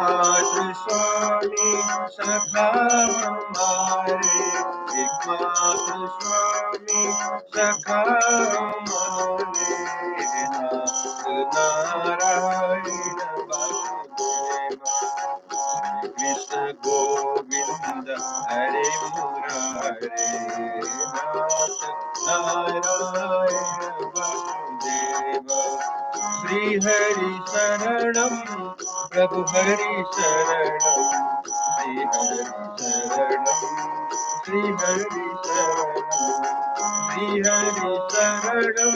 एकमात्र स्वामी सखा हमारे, एकमात्र स्वामी सखा हमारे, नाथ नारायण वासुदेव, कृष्ण गोविंद हरे मुरारे, नाथ नारायण वासुदेव। श्री हरि शरणम प्रभु हरि शरणम, श्री हरि शरणम, श्री हरि शरणम, श्री हरि शरणम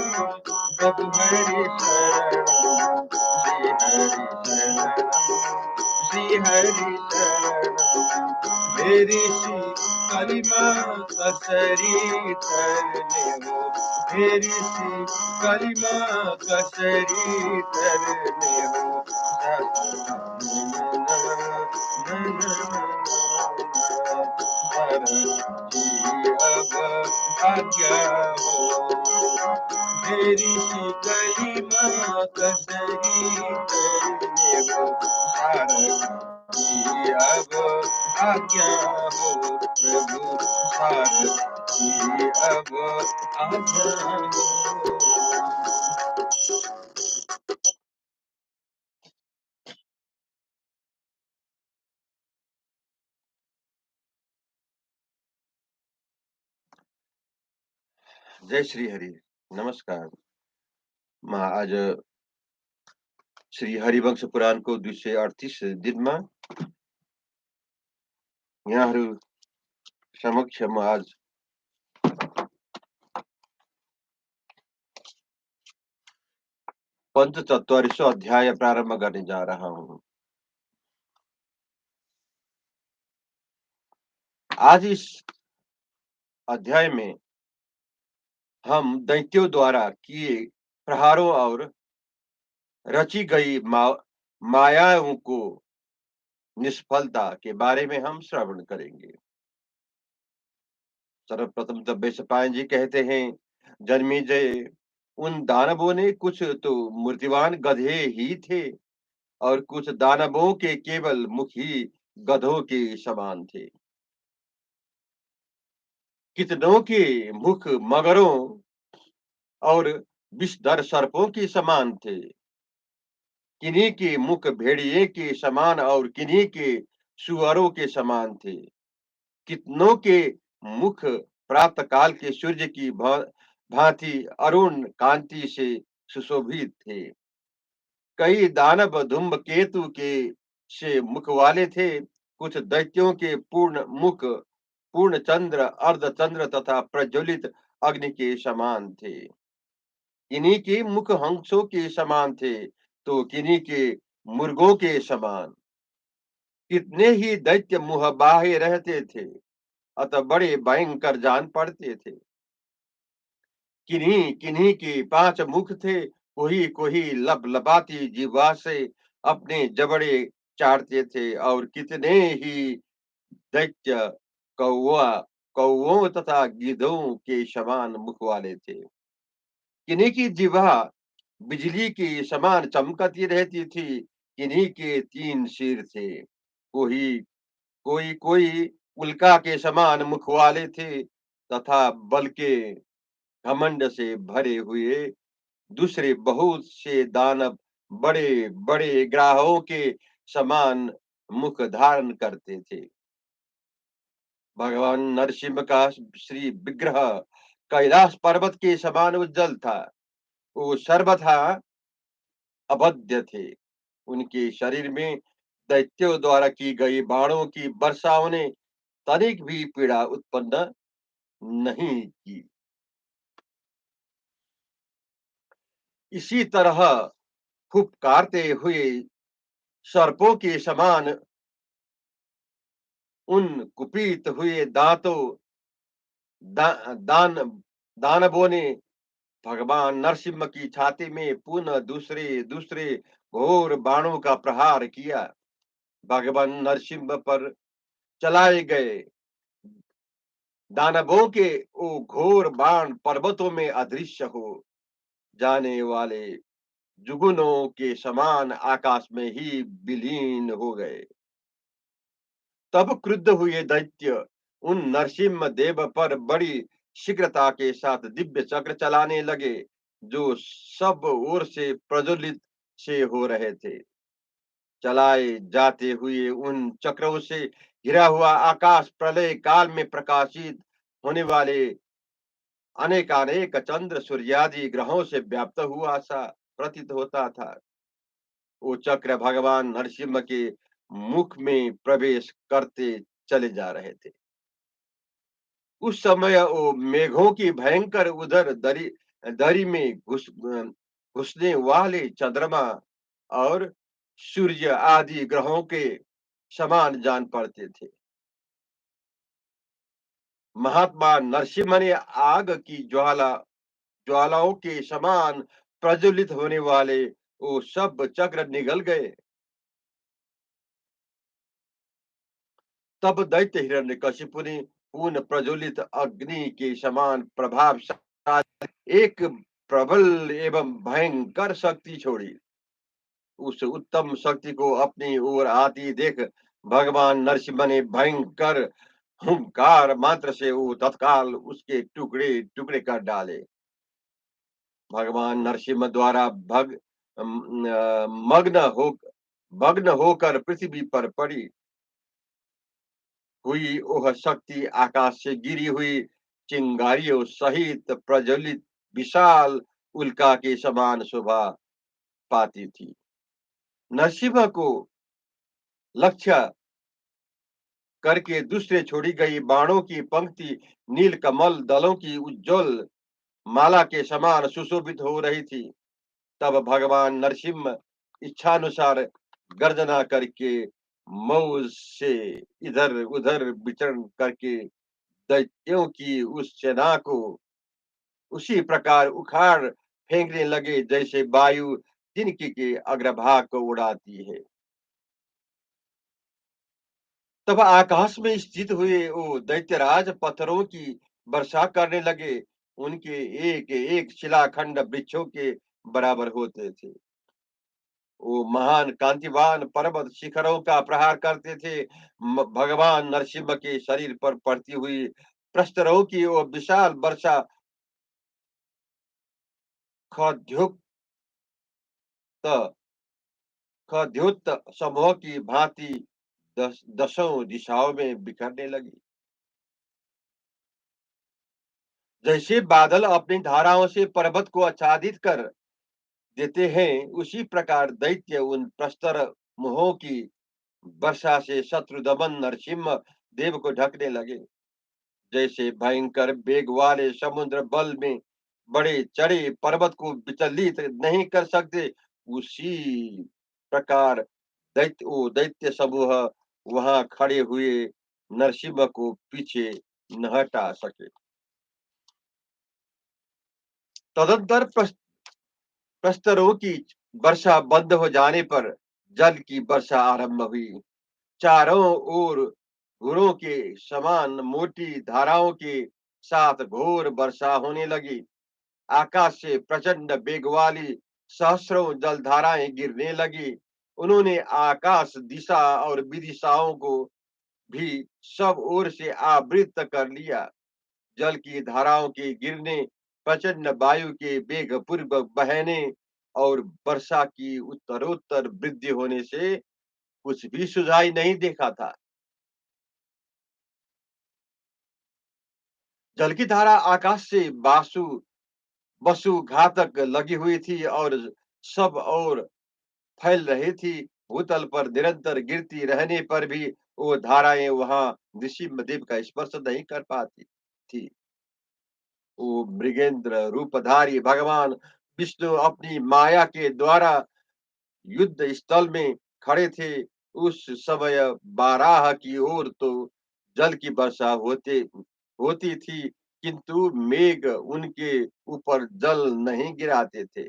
प्रभु हरि शरणम, श्री हरि शरणम, श्री हरि शरणम। मेरी सी कलिमा कसरी तरने हो, मेरी सी कलिमा कसरी तरने हो, अब आज्ञा हो, मेरी सी कलिमा कसरी तरने हो, अब आज्ञा हो प्रभु, सारथी अब आज्ञा हो। जय श्री हरि, नमस्कार। आज श्री हरिवंश पुराणको 238 दिनमा यहाँहरू समक्ष म आज पंचचत्वारिशौं अध्याय प्रारंभ करने जा रहा हूँ। आज इस अध्याय में हम दैत्यों द्वारा किए प्रहारों और रची गई मायाओं को निष्फलता के बारे में हम श्रवण करेंगे। सर्वप्रथम तो बेसपायन जी कहते हैं, जन्मेजय, उन दानवों ने कुछ तो मूर्तिवान गधे ही थे और कुछ दानवों के केवल मुख ही गधों के समान थे। कितनों के मुख मगरों और विषधर सर्पों के समान थे, किन्हीं के मुख भेड़िए के समान और किन्हीं के सुअरों के समान थे। कितनों के मुख प्रातः काल के सूर्य की भांति अरुण कांति से सुशोभित थे। कई दानव धूमकेतु के से मुख वाले थे, कुछ दैत्यों के पूर्ण मुख पूर्ण चंद्र, अर्धचंद्र तथा प्रज्वलित अग्नि के समान थे। किन्हीं के मुख हंसों के समान थे तो किन्हीं के मुर्गों के समान। कितने ही दैत्य मुहबाहे रहते थे, अतः बड़े भयंकर जान पड़ते थे। किन्हीं किन्हीं के 5 मुख थे, कोई कोई लबलबाती जिह्वा से अपने जबड़े चाटते थे और कितने ही दैत्य कौओं तथा गिद्धों के समान मुख वाले थे। किन्हीं की जिह्वा बिजली की समान चमकती रहती थी, किन्हीं के 3 सिर थे। कोई कोई कोई उल्का के समान मुख वाले थे तथा बल के घमंड से भरे हुए। दूसरे बहुत से दानव बड़े बड़े ग्राहों के समान मुख धारण करते थे। भगवान नरसिंह का श्री विग्रह कैलाश पर्वत के समान उज्जवल था। वो सर्वथा अभद्र थे। उनके शरीर में दैत्यों द्वारा की गई बाणों की वर्षाओं ने तनिक भी पीड़ा उत्पन्न नहीं की। इसी तरह फुफकारते हुए सर्पों के समान उन कुपित हुए दांतों दान दानवों ने भगवान नरसिंह की छाती में पुनः दूसरे दूसरे घोर बाणों का प्रहार किया। भगवान नरसिंह पर चलाए गए दानवों के वो घोर बाण पर्वतों में अदृश्य हो जाने वाले जुगनों के समान आकाश में ही विलीन हो गए। तब क्रुद्ध हुए दैत्य उन नरसिम्ह देव पर बड़ी शीघ्रता के साथ दिव्य चक्र चलाने लगे, जो सब ओर से प्रज्वलित से हो रहे थे। चलाए जाते हुए उन चक्रों से घिरा हुआ आकाश प्रलय काल में प्रकाशित होने वाले अनेकानेक चंद्र सूर्यादि ग्रहों से व्याप्त हुआ सा प्रतीत होता था। वो चक्र भगवान नरसिम्हा के मुख में प्रवेश करते चले जा रहे थे। उस समय वो मेघों की भयंकर उधर दरी दरी में घुसने वाले चंद्रमा और सूर्य आदि ग्रहों के समान जान पड़ते थे। महात्मा नरसिम्हा ने आग की ज्वालाओं के समान प्रज्वलित होने वाले वो सब चक्र निगल गए। तब दैत्य हिरण्यकशिपु ने पूर्ण प्रज्वलित अग्नि के समान प्रभावशाली एक प्रबल एवं भयंकर शक्ति छोड़ी। उस उत्तम शक्ति को अपनी ओर आती देख भगवान नरसिम्हा ने भयंकर हुंकार मात्र से वो तत्काल उसके टुकड़े टुकड़े कर डाले। भगवान नरसिम्हा द्वारा मग्न हो भग्न होकर पृथ्वी पर पड़ी हुई वह शक्ति आकाश से गिरी हुई चिंगारियों सहित प्रज्वलित विशाल उल्का के समान शोभा पाती थी। नरसिम्हा को लक्ष्य करके दूसरे छोड़ी गई बाणों की पंक्ति नील कमल दलों की उज्जवल माला के समान सुशोभित हो रही थी। तब भगवान नरसिम्हा इच्छानुसार गर्जना करके मौज से इधर उधर विचरण करके दैत्यों की उस सेना को उसी प्रकार उखाड़ फेंकने लगे जैसे वायु तिनके के अग्रभाग को उड़ाती है। तब आकाश में स्थित हुए वो दैत्यराज पत्थरों की वर्षा करने लगे। उनके एक एक शिलाखंड वृक्षों के बराबर होते थे। वो महान कांतिवान पर्वत शिखरों का प्रहार करते थे। भगवान नरसिम्हा के शरीर पर पड़ती हुई प्रस्तरों की वो विशाल वर्षा खद्योत खद्योत समूह की भांति दसों दिशाओं में बिखरने लगी। जैसे बादल अपनी धाराओं से पर्वत को आच्छादित कर देते हैं, उसी प्रकार दैत्य उन प्रस्तर मुहों की वर्षा से शत्रु दमन नरसिम्ह देव को ढकने लगे। जैसे भयंकर वेग वाले समुद्र बल में बड़े चढ़े पर्वत को विचलित नहीं कर सकते, उसी प्रकार दैत्य समूह वहां खड़े हुए नरसिम्हा को पीछे न हटा सके। तदंतर प्रस्तरों की वर्षा बंद हो जाने पर जल की वर्षा आरंभ हुई। चारों ओर घुरों के समान मोटी धाराओं के साथ घोर वर्षा होने लगी। आकाश से प्रचंड वेग वाली सहस्रों जलधाराएं गिरने लगी। उन्होंने आकाश दिशा और विदिशाओं को भी सब ओर से आवृत कर लिया। जल की धाराओं के गिरने, प्रचंड वायु के वेग पूर्वक बहने और वर्षा की उत्तरोत्तर वृद्धि होने से कुछ भी सुझाई नहीं देखा था। जल की धारा आकाश से वसु घातक लगी हुई थी और सब और फैल रही थी। भूतल पर निरंतर गिरती रहने पर भी वो धाराएं वहां नृसिंहदेव का स्पर्श नहीं कर पाती थी। वो मृगेंद्र रूपधारी भगवान विष्णु अपनी माया के द्वारा युद्ध स्थल में खड़े थे। उस समय बाराह की ओर तो जल की वर्षा होती थी, किंतु मेघ उनके ऊपर जल नहीं गिराते थे।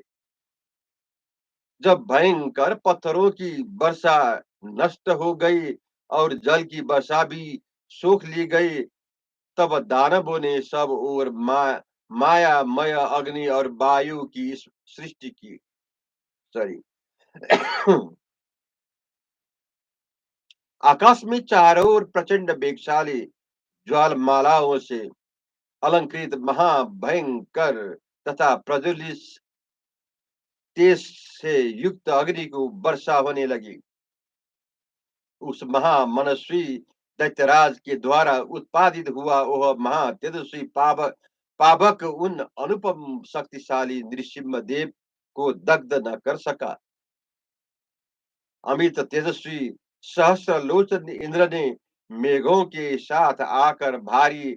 जब भयंकर पत्थरों की वर्षा नष्ट हो गई और जल की वर्षा भी सोख ली गई, तब दानवों ने सब ओर मायामय अग्नि और वायु की सृष्टि की। सॉरी। आकाश में चारों ओर प्रचंड वेगशाली ज्वालमालाओं से अलंकृत महाभयंकर तथा प्रज्वलित तेज से युक्त अग्नि को वर्षा होने लगी। उस महामनस्वी दैत्यराज के द्वारा उत्पादित हुआ वह महातेजस्वी पावक उन अनुपम शक्तिशाली नृसिंह देव को दग्ध न कर सका। अमित तेजस्वी सहस्र लोचन इंद्र ने मेघों के साथ आकर भारी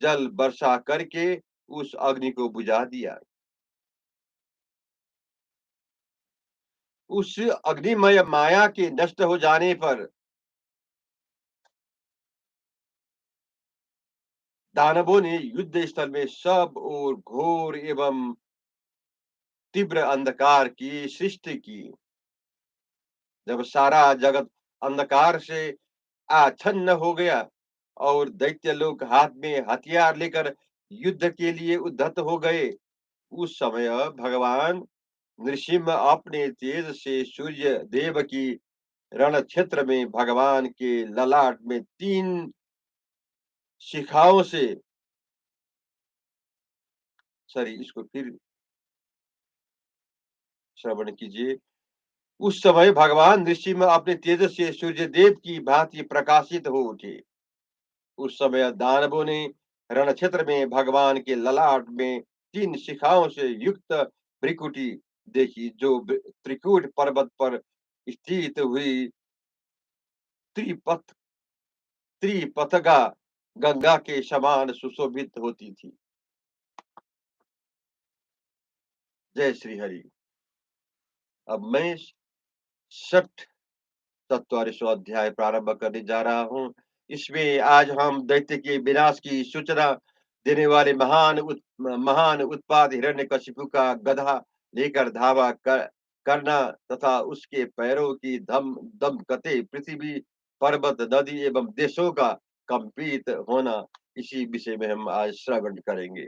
जल वर्षा करके उस अग्नि को बुझा दिया। उस अग्निमय माया के नष्ट हो जाने पर दानवों ने युद्ध स्थल में सब और घोर एवं तीव्र अंधकार की सृष्टि की। जब सारा जगत अंधकार से आच्छन्न हो गया और दैत्य लोग हाथ में हथियार लेकर युद्ध के लिए उद्धत हो गए, उस समय भगवान नृसिंह अपने तेज से सूर्य देव की रण क्षेत्र में भगवान के ललाट में 3 शिखाओं से सॉरी इसको फिर श्रवण कीजिए। उस समय भगवान नृसिंह अपने तेज से सूर्यदेव की भांति प्रकाशित हो उठे। उस समय दानवों ने रण क्षेत्र में भगवान के ललाट में 3 शिखाओं से युक्त भ्रिकुटी देखी, जो त्रिकूट पर्वत पर स्थित हुई त्रिपथ त्रिपथगा गंगा के समान सुशोभित होती थी। जय श्री हरि। अब मैं षठ चौवालीसवां अध्याय प्रारंभ करने जा रहा हूँ। इसमें आज हम दैत्य के विनाश की सूचना देने वाले महान उत्पाद हिरण्यकशिपु का गधा लेकर धावा करना तथा उसके पैरों की दमकते पृथ्वी, पर्वत, नदी एवं देशों का कंपित होना, इसी विषय में हम आज श्रवण करेंगे।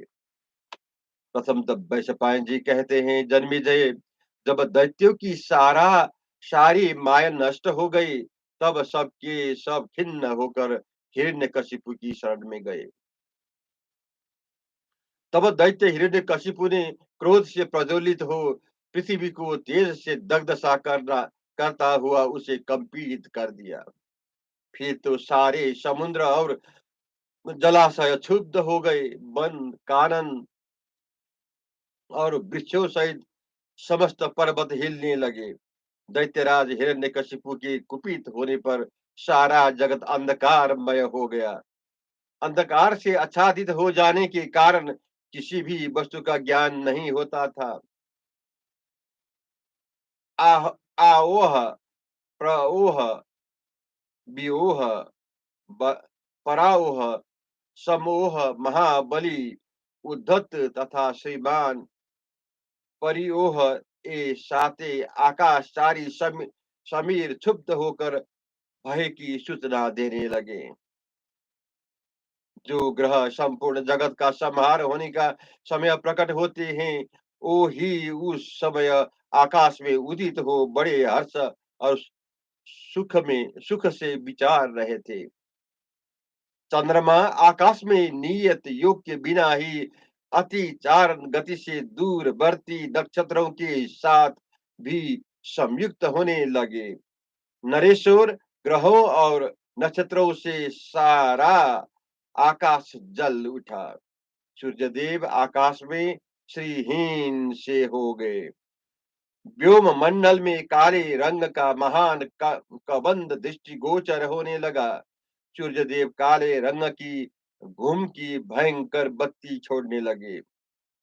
प्रथम तब वैशंपायन जी कहते हैं, जन्मेजय, जब दैत्यों की सारी माया नष्ट हो गई, तब सबके सब खिन्न होकर हिरण्यकशिपु की शरण में गए। तब दैत्य हिरण्यकशिपु ने क्रोध से प्रज्वलित हो पृथ्वी को तेज से दग्ध सा करता हुआ उसे कंपित कर दिया। फिर तो सारे समुद्र और जलाशय क्षुब्ध हो गए। वन, कानन और वृक्षों सहित समस्त पर्वत हिलने लगे। दैत्यराज हिरण्यकशिपु के कुपित होने पर सारा जगत अंधकारमय हो गया। अंधकार से आच्छादित हो जाने के कारण किसी भी वस्तु का ज्ञान नहीं होता था। आह आओह, प्रओह, विओह, पराओह, समोह, महाबली, उद्धत तथा श्रीमान परिओह, ए साते आकाशचारी समीर क्षुब्ध होकर भय की सूचना देने लगे। जो ग्रह संपूर्ण जगत का संहार होने का समय प्रकट होते हैं, वो ही उस समय आकाश में उदित हो बड़े हर्ष और सुख से विचार रहे थे। चंद्रमा आकाश में नियत योग के बिना ही अति चारण गति से दूरवर्ती नक्षत्रों के साथ भी संयुक्त होने लगे। नरेश्वर ग्रहों और नक्षत्रों से सारा आकाश जल उठा। सूर्यदेव आकाश में श्रीहीन से हो गए। व्योम मंडल में काले रंग का महान कबंध दृष्टिगोचर होने लगा। सूर्यदेव काले रंग की घूम की भयंकर बत्ती छोड़ने लगे।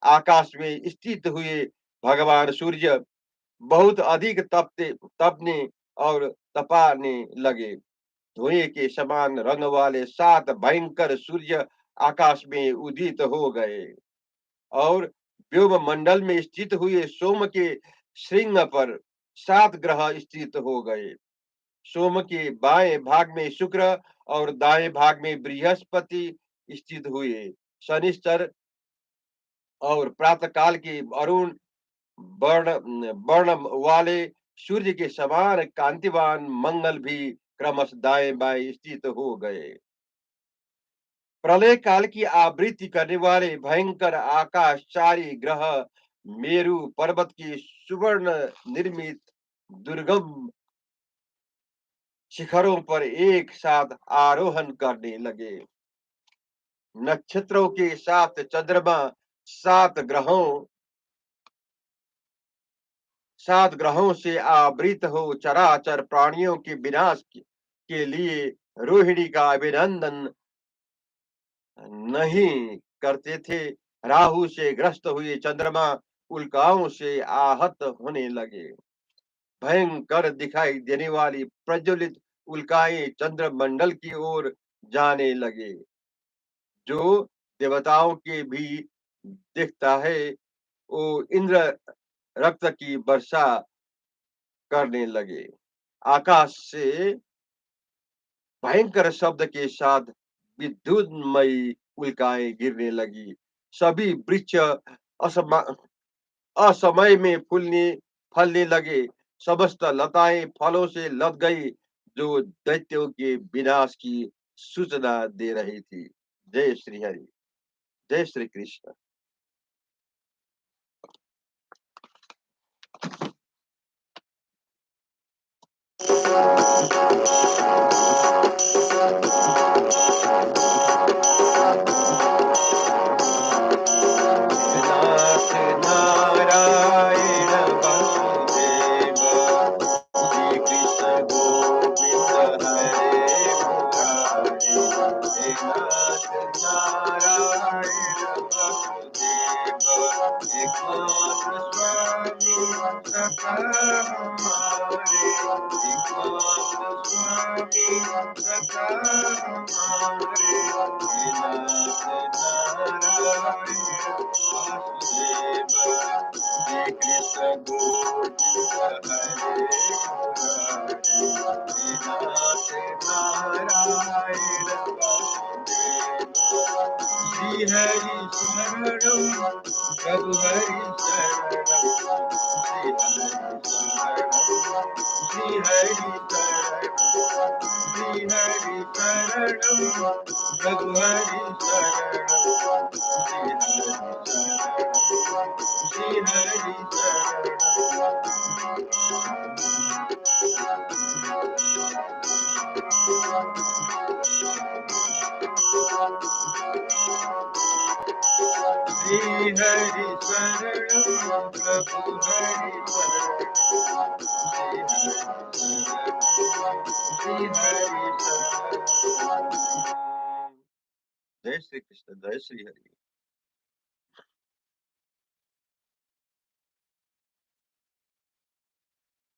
आकाश में स्थित हुए भगवान सूर्य बहुत अधिक तपने और तपाने लगे। धुएं के समान रंग वाले 7 भयंकर सूर्य आकाश में उदित हो गए और व्योम मंडल में स्थित हुए सोम के श्रृंग पर 7 ग्रह स्थित हो गए। सोम के बाएं भाग में शुक्र और दाएं भाग में बृहस्पति स्थित हुए। शनिश्चर और प्रातः काल के अरुण वर्ण वाले सूर्य के समान कांतिवान मंगल भी क्रमश दाएं-बाएं स्थित हो गए। प्रलय काल की आवृत्ति करने वाले भयंकर आकाशचारी ग्रह मेरु पर्वत की सुवर्ण निर्मित दुर्गम शिखरों पर एक साथ आरोहण करने लगे। नक्षत्रों के साथ चंद्रमा सात ग्रहों सात ग्रहों से आवृत हो चराचर प्राणियों के विनाश के लिए रोहिणी का अभिनंदन नहीं करते थे। राहु से ग्रस्त हुए चंद्रमा उल्काओं से आहत होने लगे। भयंकर दिखाई देने वाली प्रज्वलित उल्काएं चंद्रमंडल की ओर जाने लगे, जो देवताओं के भी दिखता है। वो इंद्र रक्त की वर्षा करने लगे। आकाश से भयंकर शब्द के साथ विद्युतमयी उल्काएं गिरने लगी। सभी वृक्ष असमा असमय में फलने लगे। समस्त लताएं फलों से लद गई, जो दैत्यों के विनाश की सूचना दे रही थी। जय श्री हरि, जय श्री कृष्ण। नाथ नारायण वसुदेव, श्री कृष्ण गोविंद हरे मुरारी। हे नाथ नारायण वसुदेव, एकमात्र स्वामी सका हमारे। एकमात्र स्वामी सका हमारे। हे नाथ नारायण वासुदेव, श्री कृष्ण गोविंद हरे मुरारी। हे नाथ नारायण वासुदेव, श्री हरि शरणम प्रभु हरि शरणम। श्री हरि शरणम, श्री हरि शरणम, श्री हरि शरणम प्रभु हरि शरणम। श्री हरि शरणम, श्री हरि शरणम प्रभु हरि शरणम। श्री हरि शरणम। जय श्री कृष्ण, जय श्री हरि।